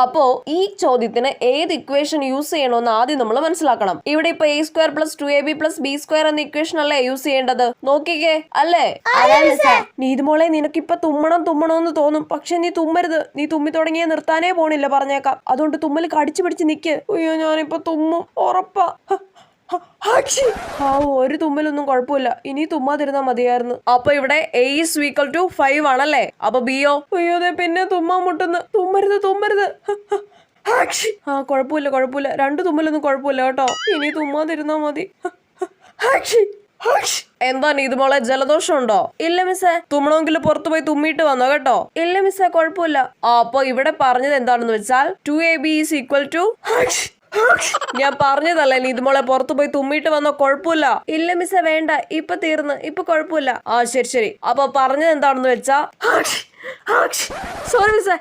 അപ്പോ ഈ ചോദ്യത്തിന് ഏത് ഇക്വേഷൻ യൂസ് ചെയ്യണമെന്ന് ആദ്യം നമ്മൾ മനസ്സിലാക്കണം. ഇവിടെ ഇപ്പൊ a² + 2ab + b² എന്ന ഇക്വേഷൻ അല്ലേ യൂസ് ചെയ്യേണ്ടത്? നോക്കിക്കേ, അല്ലേ? നീതുമോളെ, നിനക്കിപ്പൊ തുമ്മണമെന്ന് തോന്നും, പക്ഷെ നീ തുമ്മരുത്. നീ തുമ്മി തുടങ്ങിയ നിർത്താനേ പോണില്ല, പറഞ്ഞേക്കാം. അതുകൊണ്ട് തുമ്മൽ കടിച്ചു പിടിച്ച് നിക്ക്. അയ്യോ, ഞാനിപ്പോ തുമ്മും, ഉറപ്പാ. ഒരു തുമ്മലൊന്നും കുഴപ്പമില്ല, ഇനി തുമ്മാതിരുന്നാ മതിയായിരുന്നു. അപ്പൊ ഇവിടെ a = 5 ആണല്ലേ? അപ്പൊ ബിയോ? അയ്യോ, പിന്നെ തുമ്മാൻ മുട്ടുന്നു. തുമ്മരുത്. കുഴപ്പമില്ല, 2 തുമ്മലൊന്നും കുഴപ്പമില്ല കേട്ടോ. ഇനി തുമ്മാതിരുന്നാ മതി. എന്താ നീതുമോളെ, ജലദോഷം ഉണ്ടോ? ഇല്ല മിസ്സേ. തുമ്മണമെങ്കിൽ പുറത്തു പോയി തുമ്മിയിട്ട് വന്നോ കേട്ടോ. ഇല്ല മിസ്സേ, കുഴപ്പമില്ല. അപ്പൊ ഇവിടെ പറഞ്ഞത് എന്താണെന്ന് വെച്ചാൽ 2ab = ഞാൻ പറഞ്ഞതല്ലേ നീതുമോളെ, പുറത്തു പോയി തുമ്മിയിട്ട് വന്നോ, കുഴപ്പമില്ല. ഇല്ല മിസ്സേ, വേണ്ട, ഇപ്പൊ തീർന്ന്, ഇപ്പൊ കുഴപ്പമില്ല. ശരി. അപ്പൊ പറഞ്ഞത് എന്താണെന്ന് വെച്ചാ സോറി മിസ്സേ.